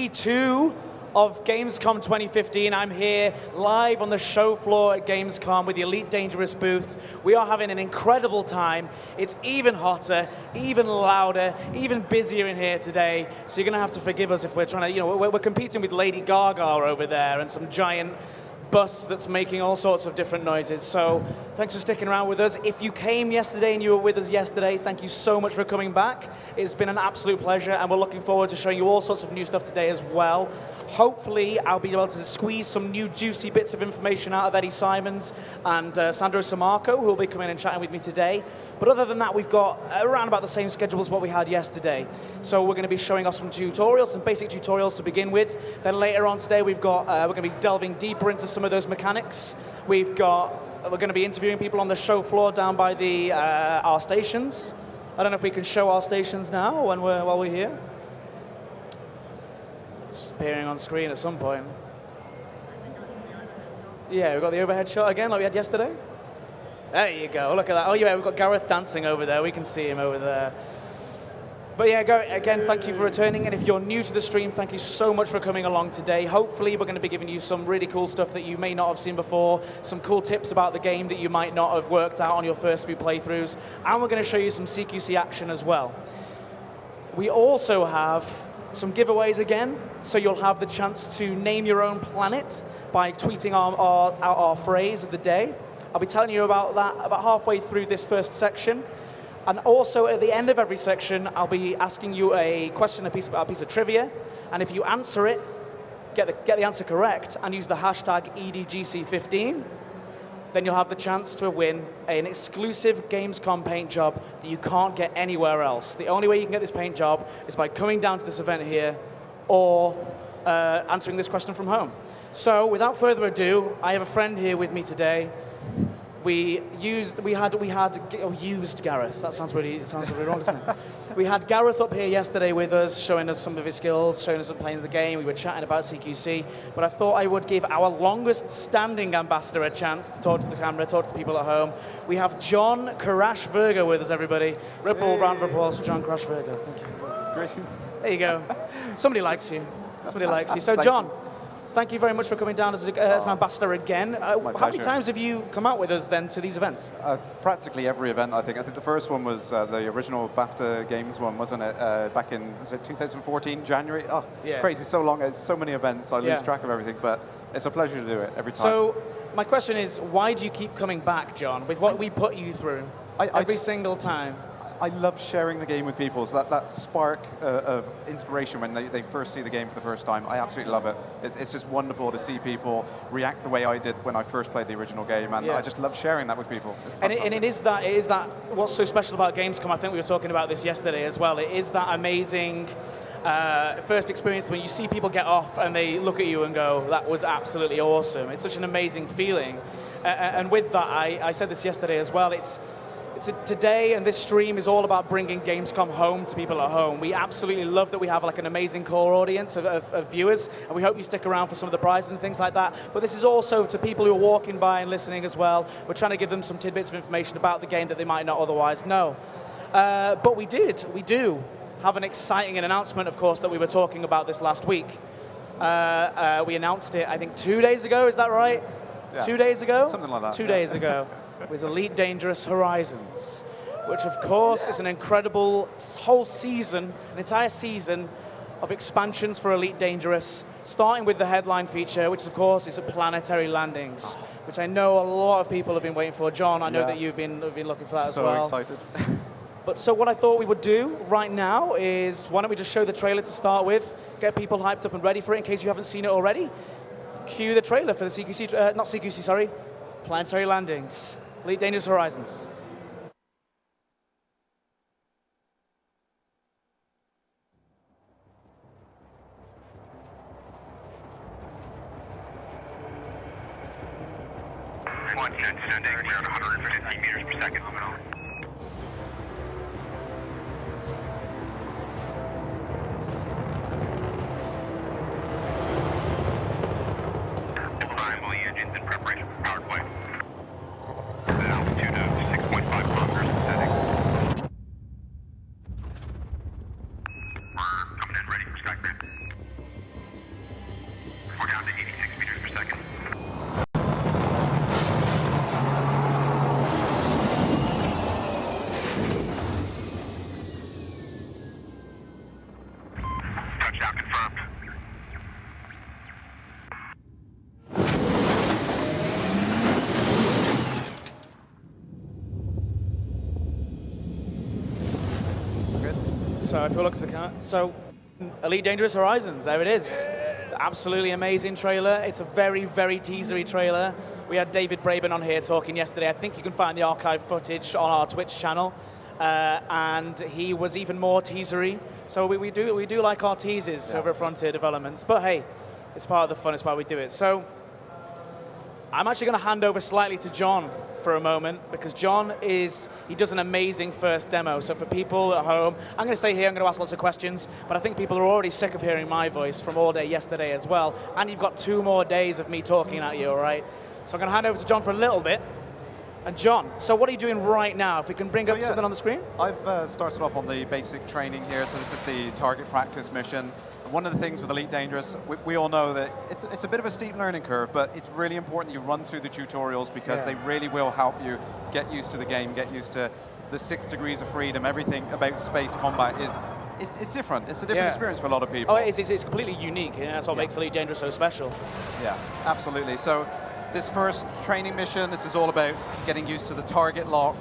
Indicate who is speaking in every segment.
Speaker 1: 2 of Gamescom 2015. I'm here live on the show floor at Gamescom with the Elite Dangerous booth. We are having an incredible time. It's even hotter, even louder, even busier in here today. So you're going to have to forgive us if we're trying to, we're competing with Lady Gaga over there and some giant bus that's making all sorts of different noises. So thanks for sticking around with us. If you came yesterday and you were with us yesterday, thank you so much for coming back. It's been an absolute pleasure, and we're looking forward to showing you all sorts of new stuff today as well. Hopefully, I'll be able to squeeze some new juicy bits of information out of Eddie Simons and Sandro Samarco, who will be coming and chatting with me today. But other than that, we've got around about the same schedule as what we had yesterday. So we're going to be showing off some tutorials, some basic tutorials to begin with. Then later on today, we're going to be delving deeper into some of those mechanics. We're going to be interviewing people on the show floor down by our stations. I don't know if we can show our stations now while we're here. It's appearing on screen at some point. Yeah, we've got the overhead shot again like we had yesterday. There you go, look at that. Oh yeah, we've got Gareth dancing over there. We can see him over there. But yeah, again, thank you for returning. And if you're new to the stream, thank you so much for coming along today. Hopefully, we're going to be giving you some really cool stuff that you may not have seen before, some cool tips about the game that you might not have worked out on your first few playthroughs. And we're going to show you some CQC action as well. We also have some giveaways again, so you'll have the chance to name your own planet by tweeting our phrase of the day. I'll be telling you about that about halfway through this first section. And also at the end of every section, I'll be asking you a question, a piece of trivia. And if you answer it, get the answer correct, and use the hashtag EDGC15, then you'll have the chance to win an exclusive Gamescom paint job that you can't get anywhere else. The only way you can get this paint job is by coming down to this event here or answering this question from home. So without further ado, I have a friend here with me today. We used Gareth. That sounds really wrong, doesn't it? We had Gareth up here yesterday with us, showing us some of his skills, showing us playing the game. We were chatting about CQC, but I thought I would give our longest-standing ambassador a chance to talk to the camera, talk to the people at home. We have John Kerrash Virgo with us, everybody. Ripple round of applause for John Kerrash Virgo. Thank you.
Speaker 2: Great.
Speaker 1: There you go. Somebody likes you. Somebody likes you. So, John. Thank you very much for coming down as an ambassador again. How many times have you come out with us then to these events?
Speaker 2: Practically every event, I think. I think the first one was the original BAFTA Games one, wasn't it? Back in, was it 2014, January? Oh, yeah. Crazy, so long. It's so many events, I lose track of everything, but it's a pleasure to do it every time.
Speaker 1: So my question is, why do you keep coming back, John, with what we put you through every single time?
Speaker 2: I love sharing the game with people, so that spark of inspiration when they first see the game for the first time, I absolutely love it. It's just wonderful to see people react the way I did when I first played the original game, and I just love sharing that with people. It's fantastic.
Speaker 1: And it is that what's so special about Gamescom. I think we were talking about this yesterday as well. It is that amazing first experience when you see people get off and they look at you and go, that was absolutely awesome. It's such an amazing feeling. And with that, I said this yesterday as well, today and this stream is all about bringing Gamescom home to people at home. We absolutely love that we have like an amazing core audience of viewers, and we hope you stick around for some of the prizes and things like that. But this is also to people who are walking by and listening as well. We're trying to give them some tidbits of information about the game that they might not otherwise know. But we do have an exciting announcement, of course, that we were talking about this last week. We announced it, I think, 2 days ago, is that right?
Speaker 2: Yeah.
Speaker 1: 2 days ago?
Speaker 2: Something like that.
Speaker 1: 2 days ago. With Elite Dangerous Horizons, which of course is an incredible whole season, an entire season of expansions for Elite Dangerous, starting with the headline feature, which of course is Planetary Landings, which I know a lot of people have been waiting for. John, I know that you've been looking for that as well.
Speaker 2: So excited.
Speaker 1: But so what I thought we would do right now is, why don't we just show the trailer to start with, get people hyped up and ready for it in case you haven't seen it already. Cue the trailer for the CQC, not CQC, sorry, Planetary Landings. Elite Dangerous Horizons.
Speaker 3: One jet descending around 150 meters per second. Full-time, all engines in preparation for power play. Altitude of 6.5 kilometers descending. We're coming in ready for SkyCraft.
Speaker 1: So if you look at the camera, so Elite Dangerous Horizons, there it is. Absolutely amazing trailer. It's a very, very teasery trailer. We had David Braben on here talking yesterday. I think you can find the archive footage on our Twitch channel. And he was even more teasery. So we do like our teasers over at Frontier Developments. But hey, it's part of the fun, it's why we do it. So I'm actually going to hand over slightly to John for a moment, because John he does an amazing first demo. So for people at home, I'm going to stay here, I'm going to ask lots of questions, but I think people are already sick of hearing my voice from all day yesterday as well. And you've got 2 more days of me talking at you, all right? So I'm going to hand over to John for a little bit. And John, so what are you doing right now? If we can bring up something on the screen?
Speaker 2: I've started off on the basic training here, so this is the target practice mission. One of the things with Elite Dangerous, we all know that it's a bit of a steep learning curve, but it's really important you run through the tutorials, because they really will help you get used to the game, get used to the 6 degrees of freedom. Everything about space combat it's different. It's a different experience for a lot of people.
Speaker 1: Oh, it's completely unique, and that's what makes Elite Dangerous so special.
Speaker 2: Yeah, absolutely. So this first training mission, this is all about getting used to the target lock,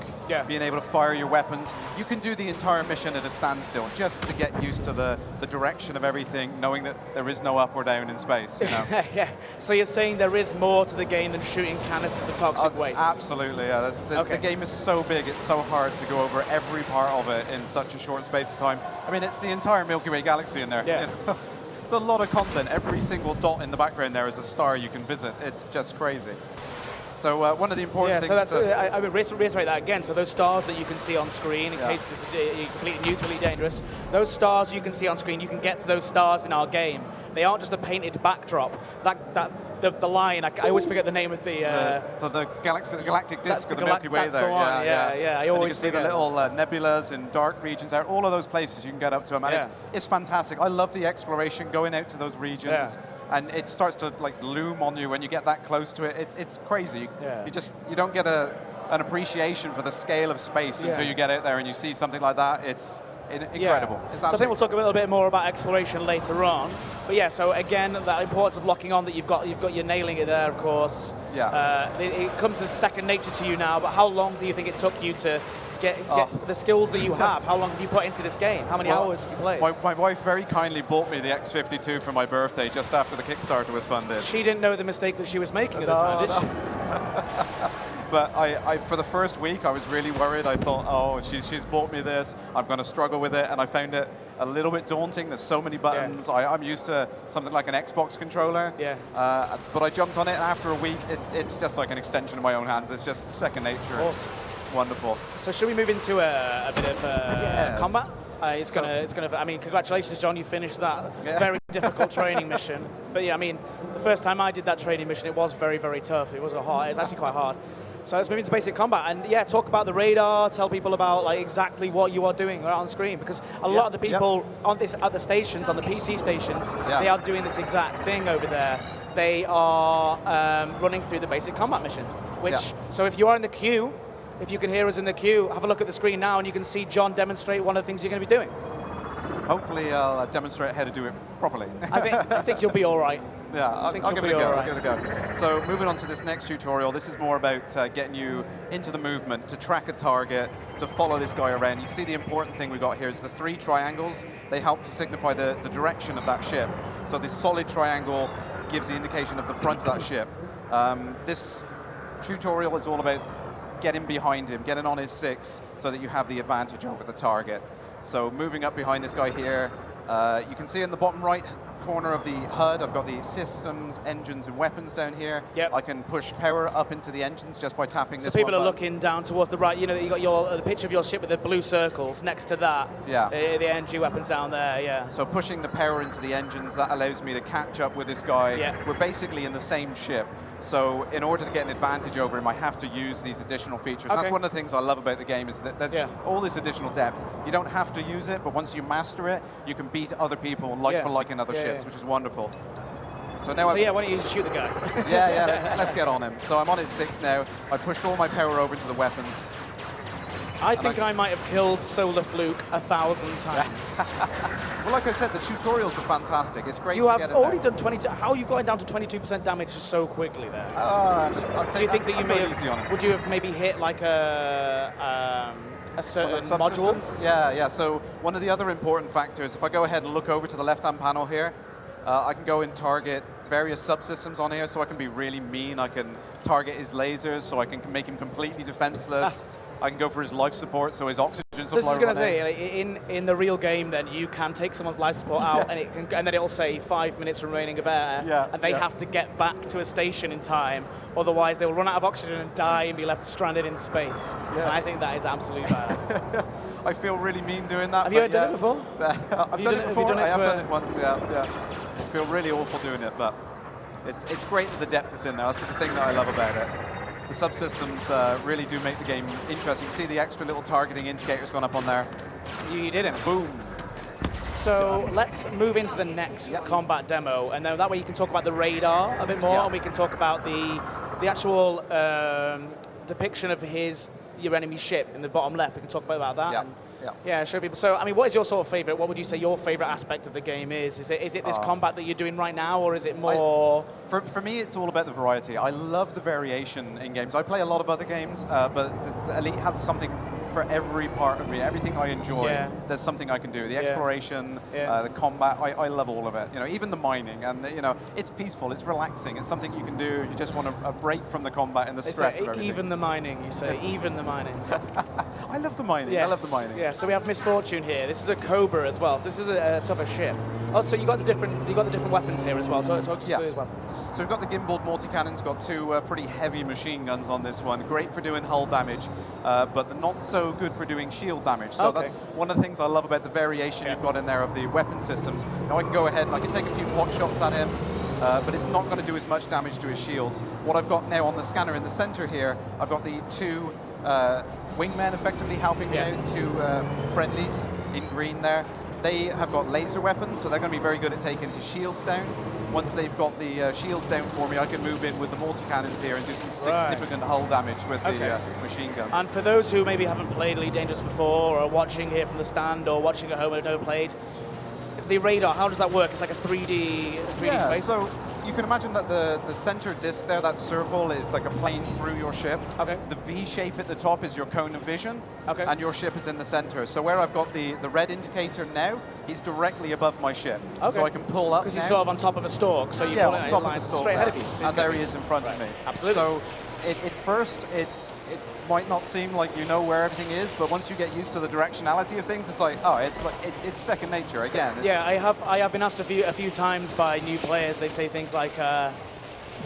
Speaker 2: being able to fire your weapons. You can do the entire mission at a standstill just to get used to the direction of everything, knowing that there is no up or down in space. You know?
Speaker 1: Yeah. So you're saying there is more to the game than shooting canisters of toxic waste?
Speaker 2: Absolutely, yeah. The game is so big, it's so hard to go over every part of it in such a short space of time. I mean, it's the entire Milky Way galaxy in there.
Speaker 1: Yeah.
Speaker 2: You know? It's a lot of content. Every single dot in the background there is a star you can visit. It's just crazy. So one of the important things...
Speaker 1: So that's, I would reiterate that again. So those stars that you can see on screen, in case this is completely new to Elite Dangerous, those stars you can see on screen, you can get to those stars in our game. They aren't just a painted backdrop. The line, I always forget the name of the
Speaker 2: galactic disk of the Milky Way there.
Speaker 1: Yeah. I always
Speaker 2: see the little nebulas in dark regions there. All of those places you can get up to them, and it's fantastic. I love the exploration, going out to those regions, and it starts to like loom on you when you get that close to it. It's crazy. You don't get an appreciation for the scale of space until you get out there and you see something like that. It's incredible.
Speaker 1: So I think we'll talk a little bit more about exploration later on. But so again, that importance of locking on that you're nailing it there, of course. It comes as second nature to you now, but how long do you think it took you to get the skills that you have? How long have you put into this game? How many hours have you played?
Speaker 2: My wife very kindly bought me the X52 for my birthday just after the Kickstarter was funded.
Speaker 1: She didn't know the mistake that she was making at the time, did she?
Speaker 2: But for the first week, I was really worried. I thought, oh, she's bought me this. I'm going to struggle with it. And I found it a little bit daunting. There's so many buttons. I'm used to something like an Xbox controller. But I jumped on it, and after a week, it's just like an extension of my own hands. It's just second nature.
Speaker 1: Awesome.
Speaker 2: It's wonderful.
Speaker 1: So should we move into a bit of combat? It's gonna. I mean, congratulations, John. You finished that very difficult training mission. But I mean, the first time I did that training mission, it was very, very tough. It was actually quite hard. So let's move into basic combat and talk about the radar. Tell people about like exactly what you are doing right on screen, because a lot of the people at the stations, on the PC stations, they are doing this exact thing over there. They are running through the basic combat mission. So if you are in the queue. If you can hear us in the queue, have a look at the screen now and you can see John demonstrate one of the things you're going to be doing.
Speaker 2: Hopefully I'll demonstrate how to do it properly.
Speaker 1: I think you'll be all right.
Speaker 2: Yeah, I'll give it a go. I'll give it a go. So moving on to this next tutorial, this is more about getting you into the movement, to track a target, to follow this guy around. You see the important thing we've got here is the 3 triangles. They help to signify the direction of that ship. So this solid triangle gives the indication of the front of that ship. This tutorial is all about getting behind him, getting on his 6, so that you have the advantage over the target. So moving up behind this guy here, you can see in the bottom right corner of the HUD, I've got the systems, engines, and weapons down here. I can push power up into the engines just by tapping this one.
Speaker 1: So people are looking down towards the right. You know, you got the picture of your ship with the blue circles next to that. The NG weapons down there.
Speaker 2: So pushing the power into the engines, that allows me to catch up with this guy. We're basically in the same ship. So in order to get an advantage over him, I have to use these additional features. And that's one of the things I love about the game, is that there's all this additional depth. You don't have to use it, but once you master it, you can beat other people like for like in other ships, which is wonderful. So now
Speaker 1: why don't you shoot the guy?
Speaker 2: Let's get on him. So I'm on his 6 now. I pushed all my power over to the weapons.
Speaker 1: I think I might have killed Solar Fluke 1,000 times.
Speaker 2: Well, like I said, the tutorials are fantastic. It's great.
Speaker 1: You have already done 22. How you've gotten down to 22% damage just so quickly there?
Speaker 2: Do you think that you may have?
Speaker 1: Would you have maybe hit like a a certain module?
Speaker 2: Subsystems? Yeah. So one of the other important factors, if I go ahead and look over to the left-hand panel here, I can go and target various subsystems on here, so I can be really mean. I can target his lasers, so I can make him completely defenseless. I can go for his life support, so his oxygen
Speaker 1: So
Speaker 2: supply.
Speaker 1: this is going to be like, in the real game. Then you can take someone's life support out, and then it'll say 5 minutes remaining of air, and they have to get back to a station in time. Otherwise, they will run out of oxygen and die and be left stranded in space. And I think that is absolutely badass.
Speaker 2: I feel really mean doing that.
Speaker 1: Have you ever done it before?
Speaker 2: I've done it before. I have done it once. Yeah. I feel really awful doing it, but it's great that the depth is in there. That's the thing that I love about it. The subsystems really do make the game interesting. You see the extra little targeting indicators gone up on there.
Speaker 1: You didn't.
Speaker 2: Boom.
Speaker 1: So let's move into the next combat demo, and then that way you can talk about the radar a bit more, and we can talk about the actual depiction of your enemy ship in the bottom left. We can talk about that. Yeah, show people. So, I mean, what is your sort of favorite? What would you say your favorite aspect of the game is? Is it this combat that you're doing right now, or is it more?
Speaker 2: For me, it's all about the variety. I love the variation in games. I play a lot of other games, but the Elite has something for every part of me. Everything I enjoy, there's something I can do. The exploration, the combat, I love all of it. You know, even the mining, and it's peaceful, it's relaxing. It's something you can do. You just want a break from the combat and the stress of everything.
Speaker 1: Even the mining, you say. Yes. Even the mining.
Speaker 2: I love the mining.
Speaker 1: Yes.
Speaker 2: I love the mining.
Speaker 1: Yeah. So we have Misfortune here. This is a Cobra as well. So this is a tougher ship. Oh, so you got the different weapons here as well. So talk us through those weapons.
Speaker 2: So we've got the gimbaled multi-cannons. Got two pretty heavy machine guns on this one. Great for doing hull damage, but not so good for doing shield damage. So that's one of the things I love about the variation you've got in there of the weapon systems. Now I can go ahead and I can take a few pot shots at him, but it's not going to do as much damage to his shields. What I've got now on the scanner in the center here, I've got the two wingmen effectively helping me out, two friendlies in green there. They have got laser weapons, so they're going to be very good at taking his shields down. Once they've got the shields down for me, I can move in with the multi-cannons here and do some significant hull damage with the machine guns.
Speaker 1: And for those who maybe haven't played Elite Dangerous before, or are watching here from the stand, or watching at home and have never played, the radar, how does that work? It's like a 3D space?
Speaker 2: So you can imagine that the center disc there, that circle, is like a plane through your ship. The V shape at the top is your cone of vision, and your ship is in the center. So where I've got the red indicator now, he's directly above my ship. So I can pull up.
Speaker 1: Because he's sort of on top of a stalk, so you pull it
Speaker 2: on top of the stalk
Speaker 1: straight ahead of you.
Speaker 2: And there he is in front of me.
Speaker 1: Absolutely.
Speaker 2: So at first, it might not seem like you know where everything is, but once you get used to the directionality of things, it's like, it's second nature again.
Speaker 1: I have been asked a few times by new players. They say things like,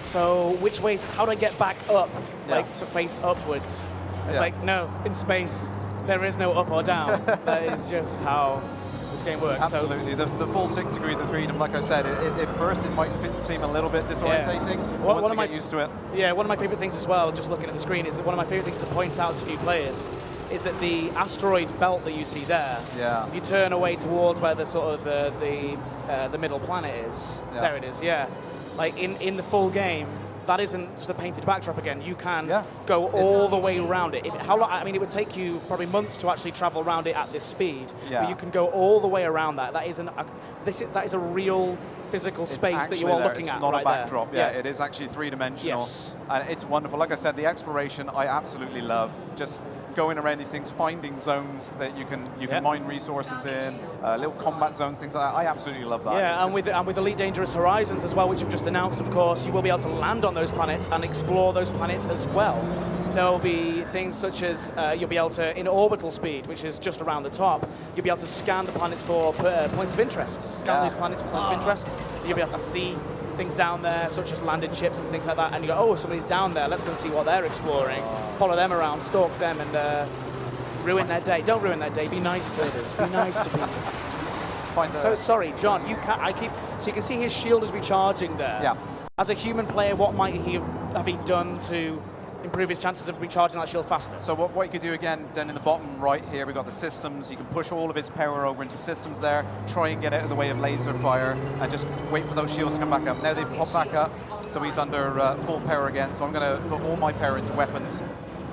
Speaker 1: so which ways? How do I get back up, like to face upwards? It's like, no, in space there is no up or down. That is just how this game works.
Speaker 2: Absolutely. So, the full 6 degrees of freedom, like I said, at first it might seem a little bit disorientating. Once you get used to it.
Speaker 1: Yeah, one of my favorite things as well, just looking at the screen, is that one of my favorite things to point out to new players is that the asteroid belt that you see there, if you turn away towards where the sort of the middle planet is, there it is, like in the full game, that isn't just a painted backdrop again. You can go all the way around it. How long? I mean, it would take you probably months to actually travel around it at this speed. But you can go all the way around that. That is a real physical space that you're all looking at.
Speaker 2: It's not
Speaker 1: right
Speaker 2: a backdrop.
Speaker 1: there.
Speaker 2: It is actually three-dimensional.
Speaker 1: Yes.
Speaker 2: And it's wonderful. Like I said, the exploration I absolutely love. Just going around these things, finding zones that you can mine resources in, little combat zones, things like that. I absolutely love that.
Speaker 1: Yeah, and with Elite Dangerous Horizons as well, which you've just announced, of course, you will be able to land on those planets and explore those planets as well. There will be things such as you'll be able to, in orbital speed, which is just around the top, you'll be able to scan the planets for points of interest. Scan those planets for points of interest. You'll be able to see things down there, such as landed ships and things like that, and you go, oh, somebody's down there, let's go and see what they're exploring. Follow them around, stalk them, and ruin their day. Don't ruin their day, be nice to others, be nice to people. So, sorry, John, so you can see his shield is recharging there.
Speaker 2: Yeah.
Speaker 1: As a human player, what might he have done to improve his chances of recharging that shield faster?
Speaker 2: So what you could do again, down in the bottom right here, we've got the systems. You can push all of his power over into systems there, try and get out of the way of laser fire, and just wait for those shields to come back up. Now they've popped back up, so he's under full power again. So I'm going to put all my power into weapons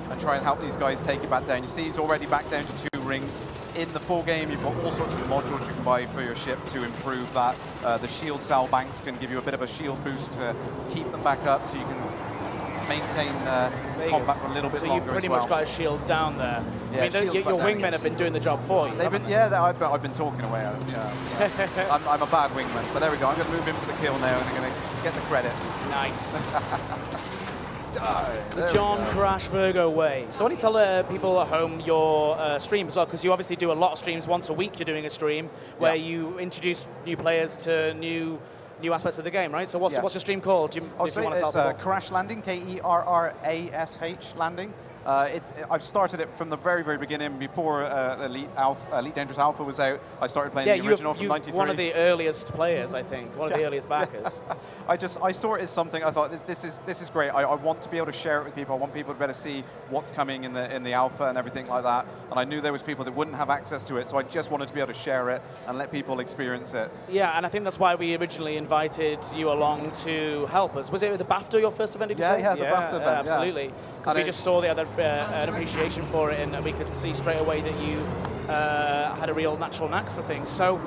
Speaker 2: and try and help these guys take it back down. You see he's already back down to 2 rings. In the full game, you've got all sorts of modules you can buy for your ship to improve that. The shield cell banks can give you a bit of a shield boost to keep them back up, so you can maintain combat for a little bit
Speaker 1: so
Speaker 2: longer
Speaker 1: you've pretty
Speaker 2: as well.
Speaker 1: much got his shields down there.
Speaker 2: Yeah,
Speaker 1: I mean,
Speaker 2: shields
Speaker 1: your
Speaker 2: back down.
Speaker 1: wingmen have been doing the job for you.
Speaker 2: They've been, I've been talking away. I'm a bad wingman, but there we go. I'm going to move in for the kill now, and I'm going to get the credit.
Speaker 1: Nice.
Speaker 2: There
Speaker 1: John
Speaker 2: we go.
Speaker 1: Kerrash Virgo way. So why don't you tell people at home your stream as well, because you obviously do a lot of streams. Once a week you're doing a stream where you introduce new players to new aspects of the game, right? So what's your stream called?
Speaker 2: It's Kerrash Landing, Kerrash Landing. I've started it from the very, very beginning, before Elite Dangerous Alpha was out. I started playing the original from '93.
Speaker 1: One of the earliest players, I think. One of the earliest backers.
Speaker 2: I saw it as something. I thought this is great. I want to be able to share it with people. I want people to be able to see what's coming in the alpha and everything like that. And I knew there was people that wouldn't have access to it, so I just wanted to be able to share it and let people experience it.
Speaker 1: Yeah, and I think that's why we originally invited you along to help us. Was it the BAFTA your first event? Did you say?
Speaker 2: Yeah, the BAFTA event.
Speaker 1: Absolutely. Because we just saw the other an appreciation for it, and we could see straight away that you had a real natural knack for things. So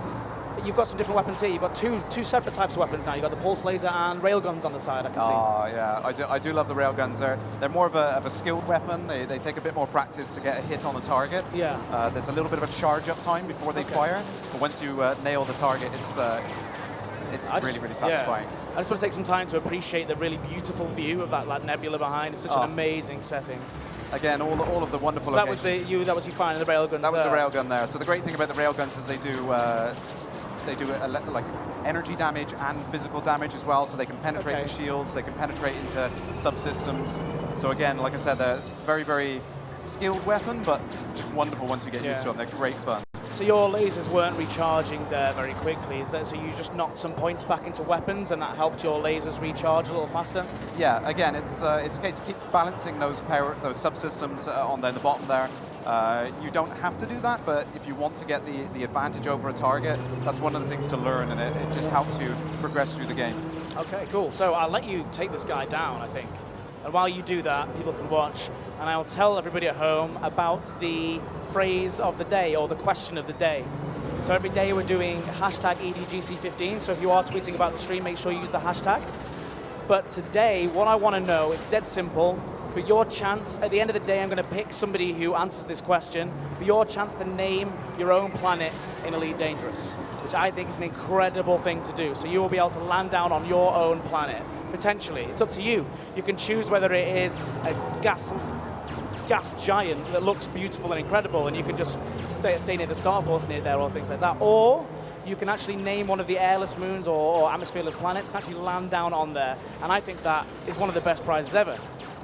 Speaker 1: you've got some different weapons here. You've got two separate types of weapons now. You've got the pulse laser and railguns on the side, I can see.
Speaker 2: Oh, yeah, I do love the railguns. They're more of a skilled weapon. They take a bit more practice to get a hit on a target.
Speaker 1: Yeah.
Speaker 2: There's a little bit of a charge-up time before they fire, but once you nail the target, it's really, really satisfying.
Speaker 1: Yeah. I just want to take some time to appreciate the really beautiful view of that nebula behind. It's such an amazing setting.
Speaker 2: Again, all of the wonderful
Speaker 1: so that was you firing the railguns.
Speaker 2: That was the railgun there. So the great thing about the railguns is they do like energy damage and physical damage as well. So they can penetrate the shields, they can penetrate into subsystems. So again, like I said, they're very, very skilled weapon, but just wonderful once you get used to them. They're great fun.
Speaker 1: So your lasers weren't recharging there very quickly, is that so you just knocked some points back into weapons and that helped your lasers recharge a little faster?
Speaker 2: Yeah, again, it's a case of keep balancing those subsystems on the bottom there. You don't have to do that, but if you want to get the advantage over a target, that's one of the things to learn, and it just helps you progress through the game.
Speaker 1: Okay, cool. So I'll let you take this guy down, I think. And while you do that, people can watch, and I'll tell everybody at home about the phrase of the day, or the question of the day. So every day we're doing hashtag EDGC15, so if you are tweeting about the stream, make sure you use the hashtag. But today, what I want to know, it's dead simple. For your chance, at the end of the day, I'm going to pick somebody who answers this question, for your chance to name your own planet in Elite Dangerous, which I think is an incredible thing to do. So you will be able to land down on your own planet, potentially. It's up to you. You can choose whether it is a gas giant that looks beautiful and incredible, and you can just stay near the starports near there or things like that. Or you can actually name one of the airless moons or atmosphereless planets and actually land down on there. And I think that is one of the best prizes ever.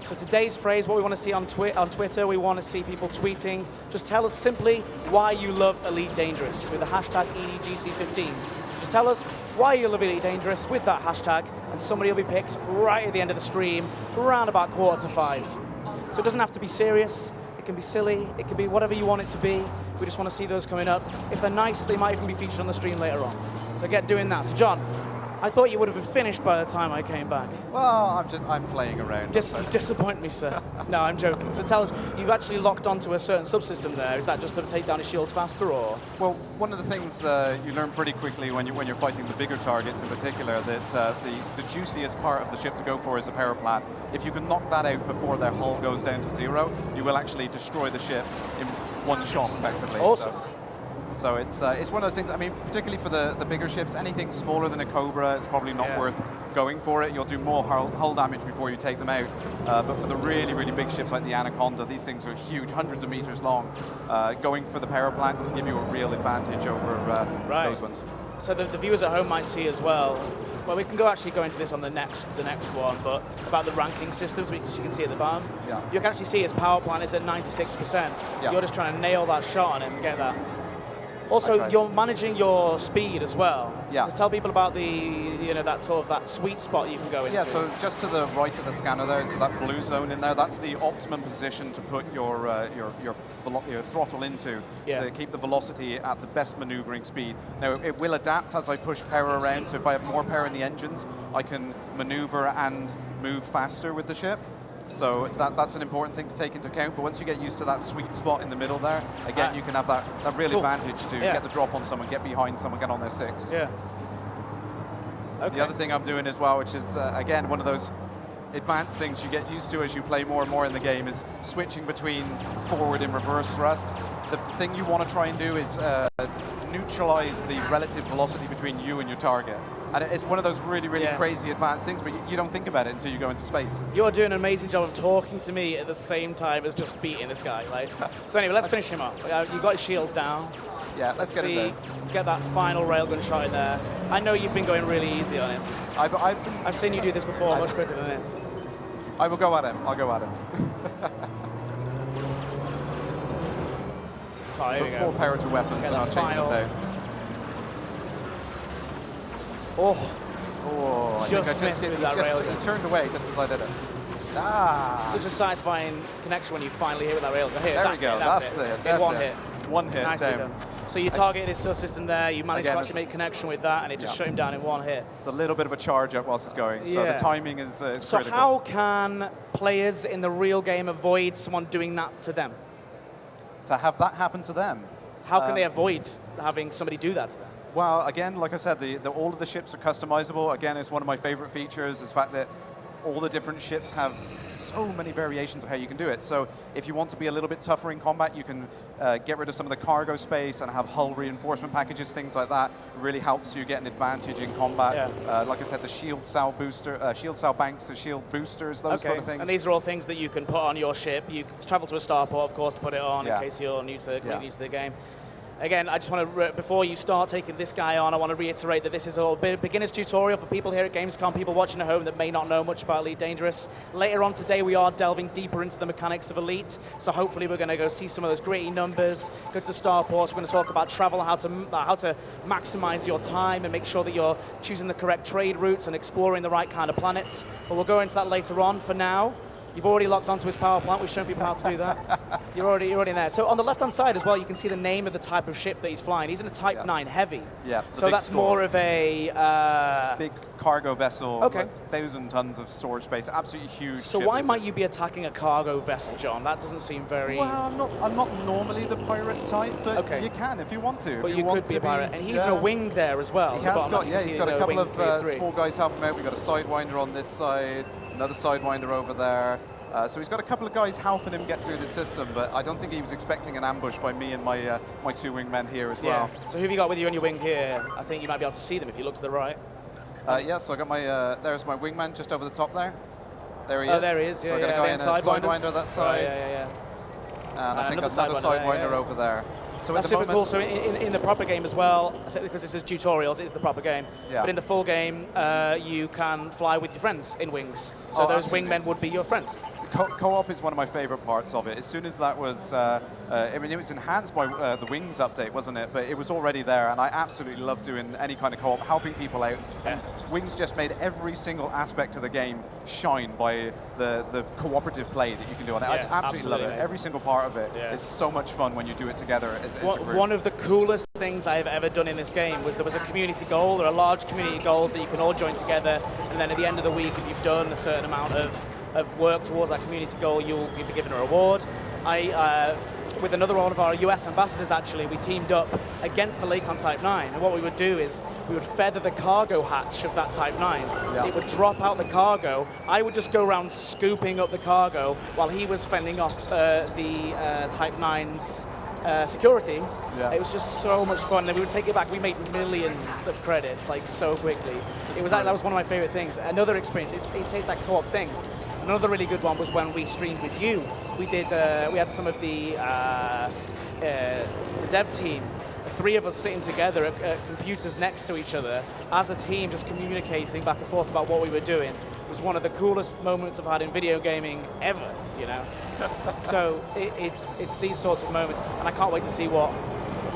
Speaker 1: So today's phrase, what we want to see on Twitter, we want to see people tweeting. Just tell us simply why you love Elite Dangerous with the hashtag EDGC15. So just tell us why you love Elite Dangerous with that hashtag, and somebody will be picked right at the end of the stream, around about 4:45. So it doesn't have to be serious. It can be silly. It can be whatever you want it to be. We just want to see those coming up. If they're nice, they might even be featured on the stream later on. So get doing that. So John, I thought you would have been finished by the time I came back.
Speaker 2: Well, I'm playing around.
Speaker 1: You disappoint me, sir. No, I'm joking. So tell us, you've actually locked onto a certain subsystem there. Is that just to take down his shields faster, or?
Speaker 2: Well, one of the things you learn pretty quickly when you're fighting the bigger targets in particular, that the juiciest part of the ship to go for is the power plant. If you can knock that out before their hull goes down to zero, you will actually destroy the ship in one shot, effectively.
Speaker 1: Awesome.
Speaker 2: So it's one of those things. I mean, particularly for the bigger ships, anything smaller than a Cobra, it's probably not worth going for it. You'll do more hull damage before you take them out. But for the really, really big ships like the Anaconda, these things are huge, hundreds of meters long. Going for the power plant can give you a real advantage over those ones.
Speaker 1: So the viewers at home might see as well. Well, we can actually go into this on the next one, but about the ranking systems, which you can see at the bottom.
Speaker 2: Yeah.
Speaker 1: You can actually see his power plant is at 96%.
Speaker 2: Yeah.
Speaker 1: You're just trying to nail that shot on him and get that. Also, you're managing your speed as well.
Speaker 2: Yeah.
Speaker 1: So tell people about that sweet spot you can go into.
Speaker 2: Yeah. So just to the right of the scanner there, so that blue zone in there, that's the optimum position to put your throttle into to keep the velocity at the best maneuvering speed. Now it will adapt as I push power around. So if I have more power in the engines, I can maneuver and move faster with the ship. So that's an important thing to take into account. But once you get used to that sweet spot in the middle there, again, you can have that real advantage to get the drop on someone, get behind someone, get on their 6.
Speaker 1: Yeah. Okay.
Speaker 2: The other thing I'm doing as well, which is, again, one of those advanced things you get used to as you play more and more in the game is switching between forward and reverse thrust. The thing you want to try and do is neutralize the relative velocity between you and your target. And it's one of those really, really crazy advanced things, but you don't think about it until you go into space.
Speaker 1: You're doing an amazing job of talking to me at the same time as just beating this guy. Like. So anyway, let's finish him off. You got his shields down.
Speaker 2: Yeah, let's get him there.
Speaker 1: Get that final railgun shot in there. I know you've been going really easy on him. I've seen you do this before, much quicker than this.
Speaker 2: I will go at him. I'll go at him.
Speaker 1: Oh, here we go.
Speaker 2: Full power to weapons, and I'll chase him down.
Speaker 1: Oh,
Speaker 2: I think he turned away just as I did it.
Speaker 1: Such a satisfying connection when you finally hit with that railgun.
Speaker 2: There we go. That's it.
Speaker 1: One hit.
Speaker 2: One hit.
Speaker 1: Nicely done. So you targeted his subsystem there. You managed to actually make connection with that, and it just shut him down in one hit.
Speaker 2: It's a little bit of a charge up whilst it's going, so the timing is critical.
Speaker 1: So how can players in the real game avoid someone doing that to them?
Speaker 2: To have that happen to them?
Speaker 1: How can they avoid having somebody do that to them?
Speaker 2: Well, again, like I said, all of the ships are customizable. Again, it's one of my favorite features is the fact that all the different ships have so many variations of how you can do it. So if you want to be a little bit tougher in combat, you can get rid of some of the cargo space and have hull reinforcement packages, things like that. It really helps you get an advantage in combat. Like I said, the shield cell booster, shield cell banks, the shield boosters, those kind of things.
Speaker 1: And these are all things that you can put on your ship. You can travel to a starport, of course, to put it on in case you're new to the game. Again, I just want to, before you start taking this guy on, I want to reiterate that this is a beginner's tutorial for people here at Gamescom, people watching at home that may not know much about Elite Dangerous. Later on today, we are delving deeper into the mechanics of Elite, so hopefully we're going to go see some of those gritty numbers, go to the starports, we're going to talk about travel, how to maximize your time and make sure that you're choosing the correct trade routes and exploring the right kind of planets. But we'll go into that later on. For now, you've already locked onto his power plant. We've shown people how to do that. You're already in there. So on the left-hand side as well, you can see the name of the type of ship that he's flying. He's in a Type 9 Heavy.
Speaker 2: Yeah.
Speaker 1: So that's more of a
Speaker 2: big cargo vessel. Like 1,000 tons of storage space. Absolutely huge.
Speaker 1: So why might you be attacking a cargo vessel, John? That doesn't seem very.
Speaker 2: Well, I'm not normally the pirate type, but you can if you want to.
Speaker 1: But you could be a pirate, and he's in a wing there as well.
Speaker 2: He has got. Yeah, he's got a couple of small guys helping him out. We've got a sidewinder on this side, another sidewinder over there. So he's got a couple of guys helping him get through the system, but I don't think he was expecting an ambush by me and my two wingmen here as well.
Speaker 1: So who have you got with you on your wing here? I think you might be able to see them if you look to the right.
Speaker 2: So I got my, there's my wingman just over the top there. There he is.
Speaker 1: Oh, there he is.
Speaker 2: So I got a guy in a sidewinder that side. And I think another sidewinder over there. So
Speaker 1: that's super cool. So in the proper game as well, because this is tutorials, it's the proper game. But in the full game, you can fly with your friends in wings. So those wingmen would be your friends.
Speaker 2: Co-op is one of my favorite parts of it. As soon as that was, I mean, it was enhanced by the Wings update, wasn't it? But it was already there, and I absolutely love doing any kind of co-op, helping people out. And Wings just made every single aspect of the game shine by the cooperative play that you can do on it. I absolutely love it. Amazing. Every single part of it is so much fun when you do it together as a group. One
Speaker 1: of the coolest things I've ever done in this game was there was a community goal. There are large community goals that you can all join together, and then at the end of the week, if you've done a certain amount of work towards that community goal, you'll be given a reward. With another one of our US ambassadors, actually, we teamed up against the Lakon Type 9, and what we would do is we would feather the cargo hatch of that Type 9. It would drop out the cargo. I would just go around scooping up the cargo while he was fending off the Type 9's security. It was just so much fun. And then we would take it back. We made millions of credits, like, so quickly. That was one of my favorite things. Another experience, it's that co-op thing. Another really good one was when we streamed with you. We had some of the dev team, the three of us sitting together at computers next to each other as a team, just communicating back and forth about what we were doing. It was one of the coolest moments I've had in video gaming ever, you know. So it's these sorts of moments, and I can't wait to see what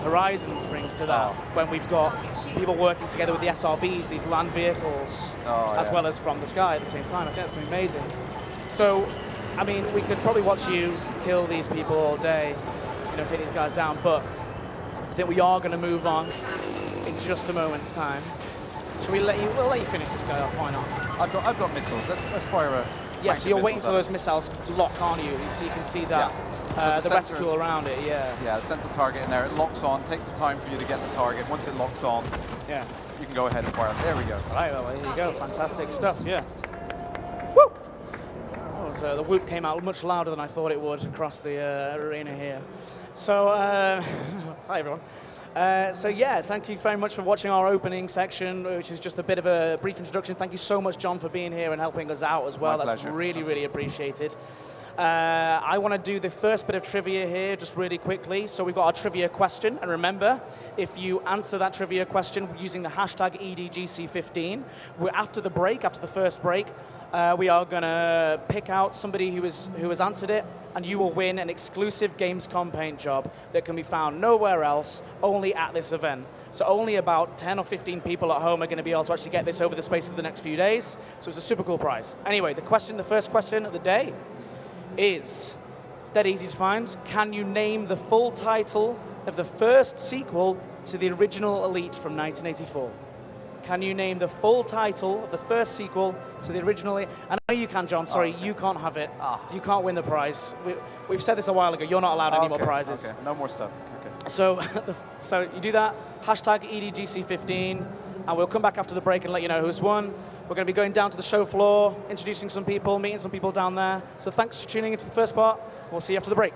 Speaker 1: Horizons brings to that when we've got people working together with the SRVs, these land vehicles, as well as from the sky at the same time. I think that's going to be amazing. So, I mean, we could probably watch you kill these people all day, you know, take these guys down, but I think we are going to move on in just a moment's time. Shall we let you? We'll let you finish this guy off. Why not?
Speaker 2: I've got missiles. Let's fire a.
Speaker 1: Yeah, so you're waiting until those missiles lock on you, so you can see that the reticule around it. Yeah,
Speaker 2: the central target in there. It locks on. Takes the time for you to get the target. Once it locks on, you can go ahead and fire. There we go.
Speaker 1: All right, well, there you go. Fantastic stuff. Yeah. Woo! was the whoop came out much louder than I thought it would across the arena here. So, hi everyone. So yeah, thank you very much for watching our opening section, which is just a bit of a brief introduction. Thank you so much, John, for being here and helping us out as well.
Speaker 2: My
Speaker 1: That's
Speaker 2: pleasure.
Speaker 1: really, really appreciated. I want to do the first bit of trivia here just really quickly. So we've got our trivia question, and remember, if you answer that trivia question using the hashtag EDGC15, after the break, after the first break, we are going to pick out somebody who has answered it, and you will win an exclusive Gamescom paint job that can be found nowhere else, only at this event. So only about 10 or 15 people at home are going to be able to actually get this over the space of the next few days. So it's a super cool prize. Anyway, the first question of the day is, it's dead easy to find. Can you name the full title of the first sequel to the original Elite from 1984? Can you name the full title of the first sequel to the original Elite? I know you can, John. Sorry, you can't have it. You can't win the prize. We've said this a while ago. You're not allowed any more prizes.
Speaker 2: Okay, no more stuff. Okay.
Speaker 1: So, so you do that, hashtag EDGC15, and we'll come back after the break and let you know who's won. We're going to be going down to the show floor, introducing some people, meeting some people down there. So thanks for tuning into the first part. We'll see you after the break.